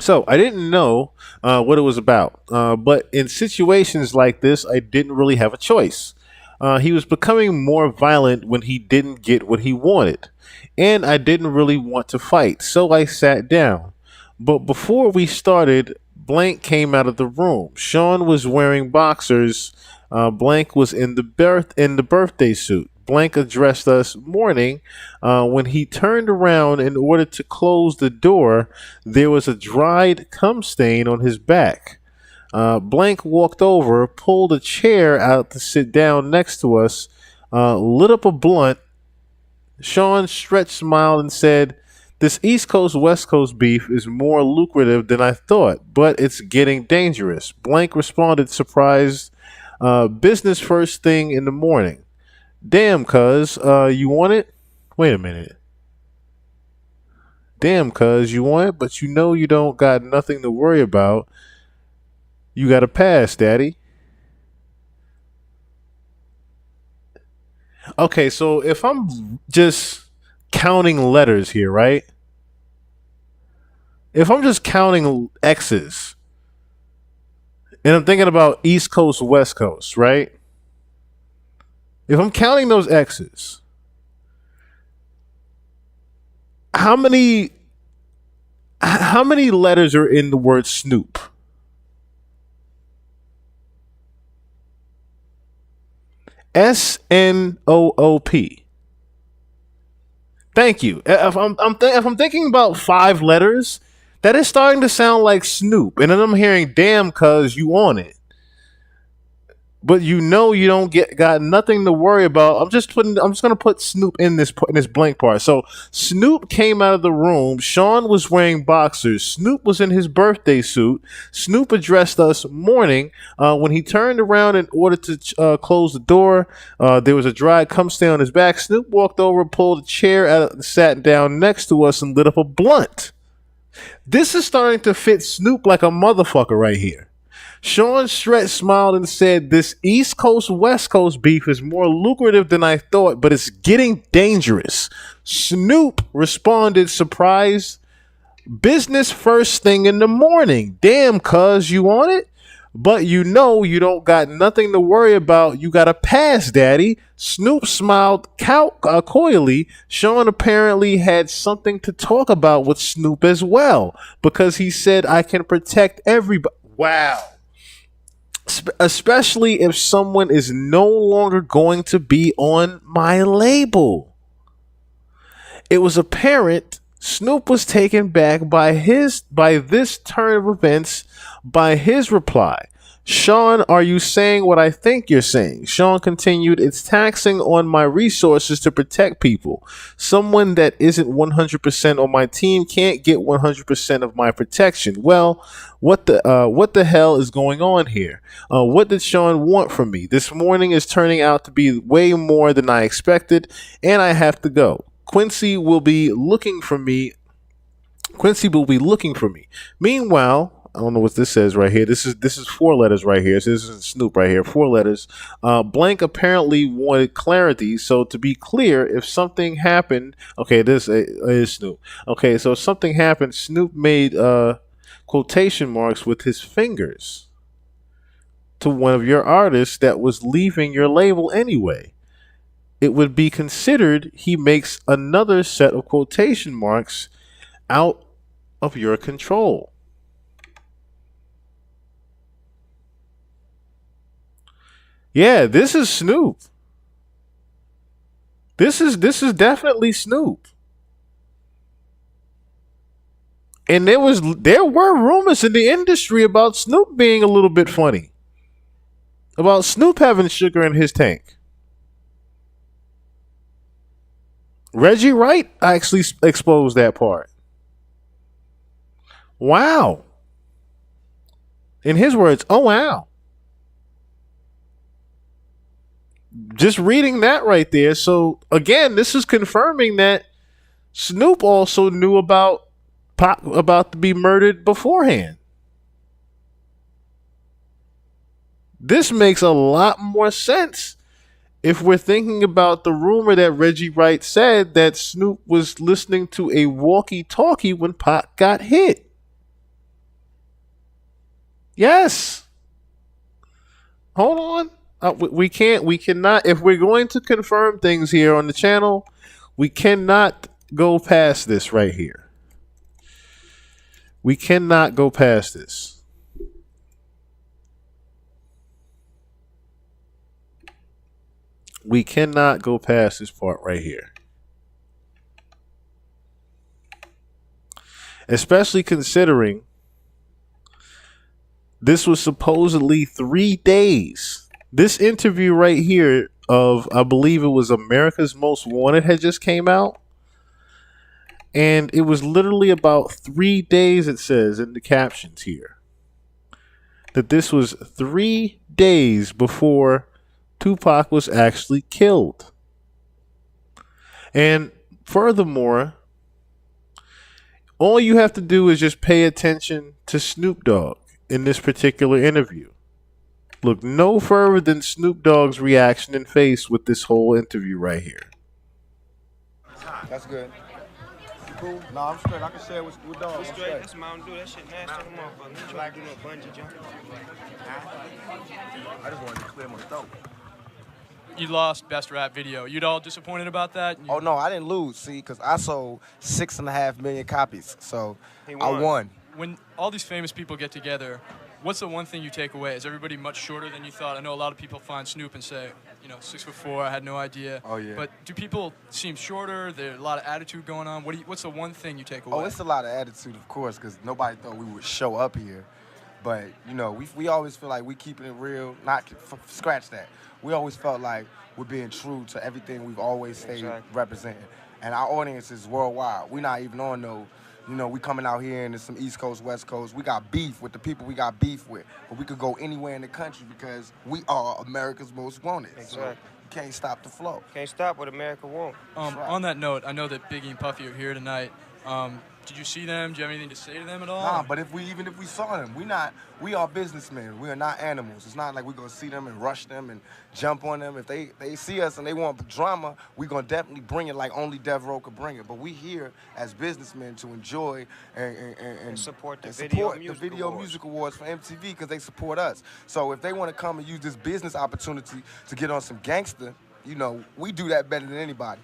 So I didn't know what it was about, but in situations like this, I didn't really have a choice. He was becoming more violent when he didn't get what he wanted, and I didn't really want to fight, so I sat down. But before we started, Blank came out of the room. Sean was wearing boxers. Blank was in the birthday suit. Blank addressed us morning. When he turned around in order to close the door, there was a dried cum stain on his back. Blank walked over, pulled a chair out to sit down next to us, lit up a blunt. Sean stretched, smiled, and said, "This East Coast West Coast beef is more lucrative than I thought, but it's getting dangerous." Blank responded, surprised, "Business first thing in the morning." "Damn, cuz, you want it?" Wait a minute. "Damn, cuz, you want it, but you know you don't got nothing to worry about. You got to pass, daddy." Okay, so if I'm just counting letters here, right? If I'm just counting X's and I'm thinking about East Coast, West Coast, right? If I'm counting those X's, how many how many letters are in the word Snoop? Snoop. Thank you. If I'm thinking about five letters, that is starting to sound like Snoop, and then I'm hearing "damn, cuz you on it." But you know you don't get got nothing to worry about. I'm just gonna put Snoop in this blank part. So Snoop came out of the room. Sean was wearing boxers. Snoop was in his birthday suit. Snoop addressed us morning. When he turned around in order to close the door, there was a dry cum stain on his back. Snoop walked over, pulled a chair out, sat down next to us, and lit up a blunt. This is starting to fit Snoop like a motherfucker right here. Sean Stretch smiled and said, "This East Coast West Coast beef is more lucrative than I thought, but it's getting dangerous." Snoop responded, surprised, "Business first thing in the morning. Damn, cuz, you on it? But you know you don't got nothing to worry about. You got to pass, daddy." Snoop smiled coyly. Sean apparently had something to talk about with Snoop as well, because he said, "I can protect everybody." Wow. Especially if someone is no longer going to be on my label. It was apparent Snoop was taken back by this turn of events, by his reply. "Sean, are you saying what I think you're saying?" Sean continued, "It's taxing on my resources to protect people. Someone that isn't 100% on my team can't get 100% of my protection." Well, what the hell is going on here? What did Sean want from me? This morning is turning out to be way more than I expected, and I have to go. Quincy will be looking for me. Quincy will be looking for me. Meanwhile, I don't know what this says right here. This is four letters right here. So this is Snoop right here. Four letters. Blank apparently wanted clarity. So to be clear, if something happened, okay, this is Snoop. Okay, so if something happened, Snoop made quotation marks with his fingers to one of your artists that was leaving your label anyway. It would be considered he makes another set of quotation marks out of your control. Yeah, this is Snoop. This is definitely Snoop. And there were rumors in the industry about Snoop being a little bit funny. About Snoop having sugar in his tank. Reggie Wright actually exposed that part. Wow. In his words, "Oh wow." Just reading that right there. So again, this is confirming that Snoop also knew about Pac about to be murdered beforehand. This makes a lot more sense if we're thinking about the rumor that Reggie Wright said that Snoop was listening to a walkie-talkie when Pac got hit. Yes. Hold on. We can't. We cannot. If we're going to confirm things here on the channel, we cannot go past this right here. We cannot go past this. We cannot go past this part right here. Especially considering this was supposedly 3 days. This interview right here of, I believe it was America's Most Wanted, had just came out. And it was literally about 3 days, it says in the captions here, that this was 3 days before Tupac was actually killed. And furthermore, all you have to do is just pay attention to Snoop Dogg in this particular interview. Look no further than Snoop Dogg's reaction and face with this whole interview right here. That's good. You cool? No, I'm straight. I can share with Dog. Straight. That's Mountain Dew. That shit nasty to the motherfucker. You try to do no bungee jump. I just wanted to clear my throat. You lost Best Rap Video. You'd all disappointed about that? Oh, no, I didn't lose, see, because I sold 6.5 million copies, so I won. When all these famous people get together, what's the one thing you take away? Is everybody much shorter than you thought? I know a lot of people find Snoop and say, 6'4", I had no idea. Oh, yeah. But do people seem shorter? There's a lot of attitude going on. What's the one thing you take away? Oh, it's a lot of attitude, of course, because nobody thought we would show up here. But, we always feel like we keeping it real. Scratch that. We always felt like we're being true to everything we've always stayed representing. And our audience is worldwide. We're not even on we coming out here and there's some East Coast, West Coast. We got beef with the people we got beef with. But we could go anywhere in the country because we are America's Most Wanted. Exactly. So you can't stop the flow. Can't stop what America wants. On that note, I know that Biggie and Puffy are here tonight. Did you see them? Do you have anything to say to them at all? Nah, but even if we saw them, we are businessmen. We are not animals. It's not like we're gonna see them and rush them and jump on them. If they see us and they want drama, we're gonna definitely bring it like only Dev Row could bring it. But we here as businessmen to enjoy and support the Video Music Awards for MTV because they support us. So if they want to come and use this business opportunity to get on some gangster, we do that better than anybody.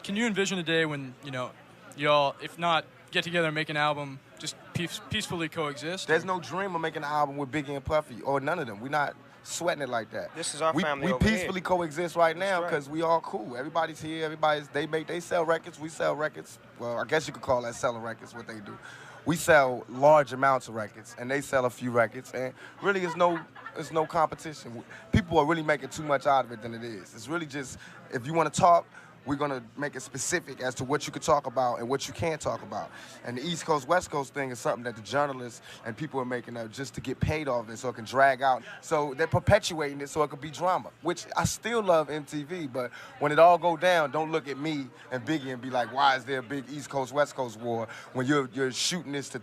Can you envision a day when, y'all, if not get together and make an album, just peacefully coexist? There's no dream of making an album with Biggie and Puffy or none of them. We're not sweating it like that. This is our family We over peacefully here. Coexist right now because we all cool. Everybody's here. They sell records. We sell records. Well, I guess you could call that selling records. What they do. We sell large amounts of records, and they sell a few records. And really, it's no competition. People are really making too much out of it than it is. It's really just if you want to talk. We're going to make it specific as to what you can talk about and what you can't talk about. And the East Coast, West Coast thing is something that the journalists and people are making up just to get paid off it so it can drag out. So they're perpetuating it so it could be drama, which I still love MTV, but when it all go down, don't look at me and Biggie and be like, why is there a big East Coast, West Coast war when you're shooting this to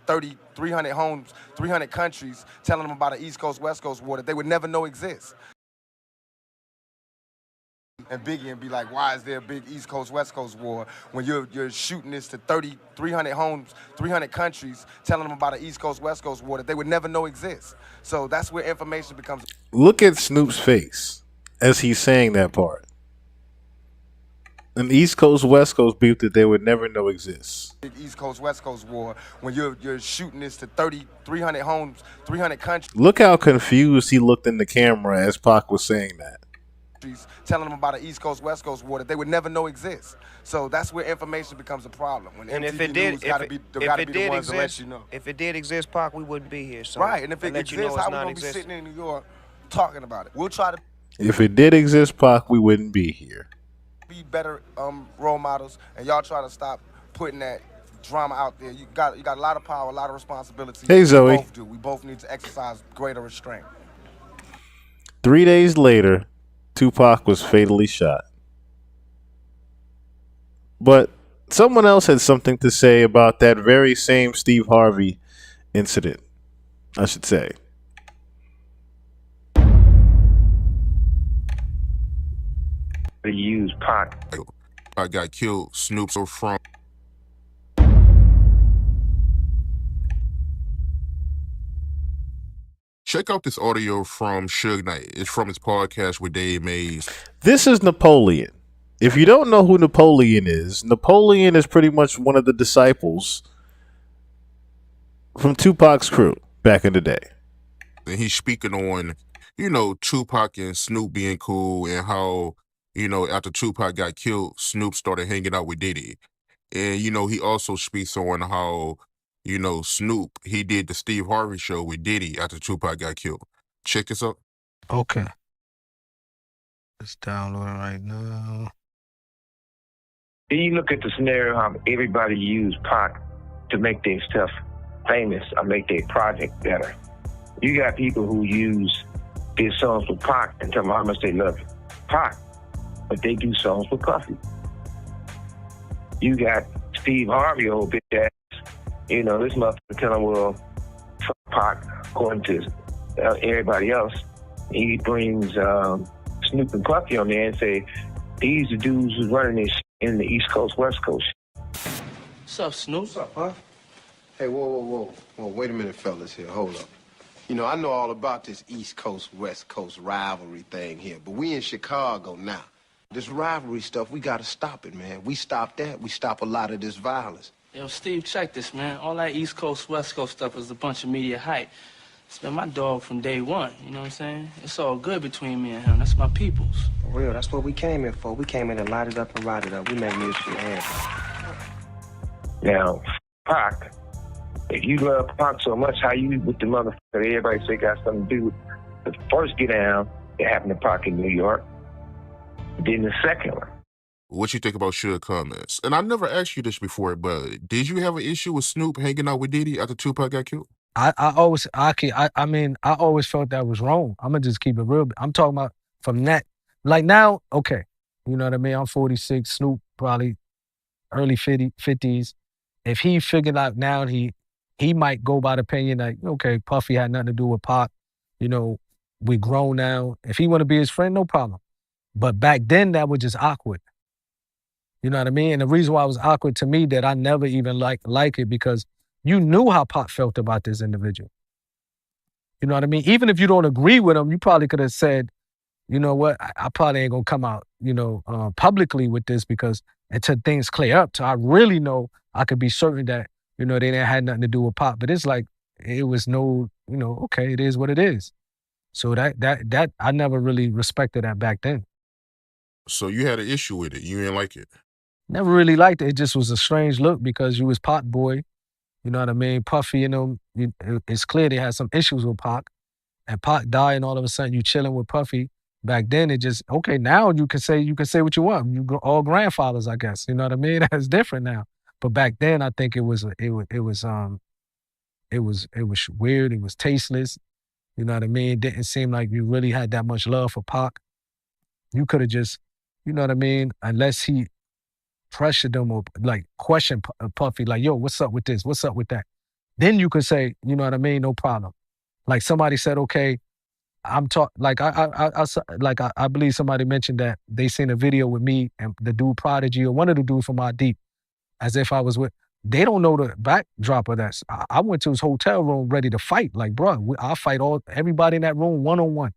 300 homes, 300 countries, telling them about an East Coast, West Coast war that they would never know exists. And Biggie and be like, why is there a big East Coast, West Coast war when you're shooting this to 300 homes, 300 countries, telling them about an East Coast, West Coast war that they would never know exists. So that's where information becomes... Look at Snoop's face as he's saying that part. An East Coast, West Coast beef that they would never know exists. Big East Coast, West Coast war when you're shooting this to 300 homes, 300 countries. Look how confused he looked in the camera as Pac was saying that. Telling them about an East Coast, West Coast war that they would never know exists. So that's where information becomes a problem. When and MTV if it did, News gotta be the ones to let you know. If it did exist, Pac, we wouldn't be here. So right, and if it exists, how we gonna be sitting in New York talking about it? We'll try to. If it did exist, Pac, we wouldn't be here. Be better role models, and y'all try to stop putting that drama out there. You got a lot of power, a lot of responsibility. Hey, Zoe. We both do. We both need to exercise greater restraint. 3 days later, Tupac was fatally shot. But someone else had something to say about that very same Steve Harvey incident, I should say. They use Pac. I got killed. Snoop's from. Check out this audio from Suge Knight. It's from his podcast with Dave Mays. This is Napoleon. If you don't know who Napoleon is pretty much one of the disciples from Tupac's crew back in the day. And he's speaking on, Tupac and Snoop being cool and how, after Tupac got killed, Snoop started hanging out with Diddy. And, he also speaks on how, Snoop, he did the Steve Harvey show with Diddy after Tupac got killed. Check this out. Okay. It's downloading right now. Then you look at the scenario how everybody used Pac to make their stuff famous or make their project better. You got people who use their songs with Pac and tell them how much they love Pac, but they do songs with Puffy. You got Steve Harvey, old bitch ass, this motherfucker telling, well, fuck Pac, according to everybody else. He brings Snoop and Puffy on there and say, these the dudes who's running this in the East Coast, West Coast. What's up, Snoop? What's up, Puff? Hey, whoa. Wait a minute, fellas here. Hold up. I know all about this East Coast, West Coast rivalry thing here, but we in Chicago now. This rivalry stuff, we gotta stop it, man. We stop that, we stop a lot of this violence. Yo, Steve, check this, man. All that East Coast, West Coast stuff is a bunch of media hype. It's been my dog from day one, you know what I'm saying? It's all good between me and him. That's my peoples. For real, that's what we came in for. We came in to light it up and ride it up. We make music for everybody. Now, Pac, if you love Pac so much, how you with the motherfucker everybody say got something to do with the first get down that happened to Pac in New York, then the second one. What you think about Suge comments? And I never asked you this before, but did you have an issue with Snoop hanging out with Diddy after Tupac got killed? I always felt that was wrong. I'm gonna just keep it real. I'm talking about from that, like now, okay, you know what I mean? I'm 46, Snoop probably early 50s. If he figured out now, he might go by the opinion that, okay, Puffy had nothing to do with Pac, we grown now. If he want to be his friend, no problem. But back then, that was just awkward. You know what I mean? And the reason why it was awkward to me that I never even like it because you knew how Pac felt about this individual. You know what I mean? Even if you don't agree with him, you probably could have said, you know what, I probably ain't gonna come out, publicly with this because until things clear up, till I really know I could be certain that, they didn't have nothing to do with Pac. But it's like, it was no, okay, it is what it is. So that I never really respected that back then. So you had an issue with it. You didn't like it. Never really liked it. It just was a strange look because you was Pac boy. You know what I mean? Puffy, it's clear they had some issues with Pac. And Pac died and all of a sudden you chilling with Puffy. Back then it just, okay, now you can say what you want. You all grandfathers, I guess. You know what I mean? That's different now. But back then I think it was weird, it was tasteless. You know what I mean? It didn't seem like you really had that much love for Pac. You could have just, you know what I mean? Unless he pressured them or like questioned Puffy, like, yo, what's up with this? What's up with that? Then you could say, you know what I mean? No problem. Like somebody said, okay, I believe somebody mentioned that they seen a video with me and the dude Prodigy or one of the dudes from My Deep, as if I was with. They don't know the backdrop of that. I went to his hotel room ready to fight. Like, bro, I'll fight everybody in that room one-on-one.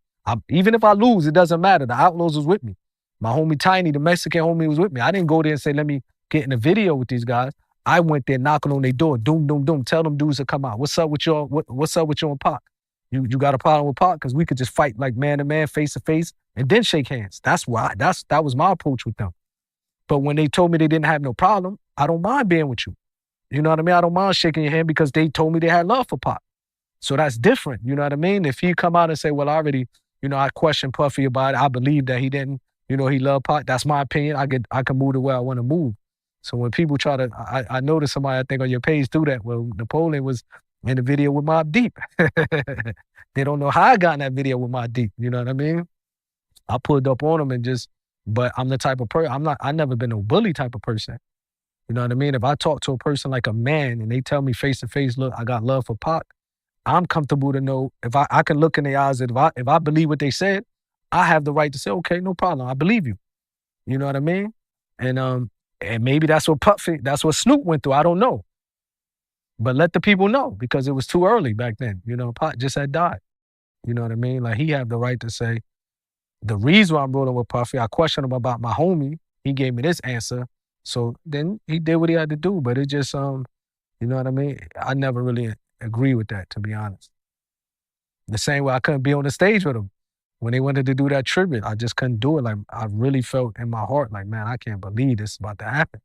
Even if I lose, it doesn't matter. The Outlaws was with me. My homie Tiny, the Mexican homie, was with me. I didn't go there and say, let me get in a video with these guys. I went there knocking on their door, doom, doom, doom. Tell them dudes to come out. What's up with y'all? What's up with you and Pac? You got a problem with Pac? Because we could just fight like man to man, face to face, and then shake hands. That was my approach with them. But when they told me they didn't have no problem, I don't mind being with you. You know what I mean? I don't mind shaking your hand because they told me they had love for Pac. So that's different. You know what I mean? If he come out and say, well, I already, I questioned Puffy about it. I believe that he didn't, he loved Pac. That's my opinion. I can move the way I want to move. So when people try to, I noticed somebody, I think on your page do that. Well, Napoleon was in the video with Mobb Deep. They don't know how I got in that video with Mobb Deep. You know what I mean? I pulled up on him but I'm the type of person, I never been a bully type of person. You know what I mean? If I talk to a person like a man and they tell me face to face, look, I got love for Pac, I'm comfortable to know if I can look in their eyes that if I believe what they said, I have the right to say, okay, no problem, I believe you. You know what I mean? And maybe that's what Snoop went through. I don't know. But let the people know because it was too early back then. Pac just had died. You know what I mean? Like, he have the right to say, the reason why I'm rolling with Puffy, I questioned him about my homie. He gave me this answer. So then he did what he had to do. But it just, you know what I mean? I never really agree with that, to be honest. The same way I couldn't be on the stage with him. When they wanted to do that tribute, I just couldn't do it. Like, I really felt in my heart, like, man, I can't believe this is about to happen.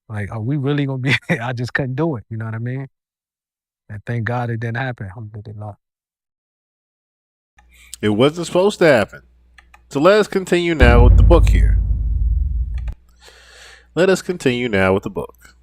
Like, are we really gonna be? I just couldn't do it. You know what I mean? And thank God it didn't happen. Alhamdulillah. It wasn't supposed to happen. So let us continue now with the book here. Let us continue now with the book.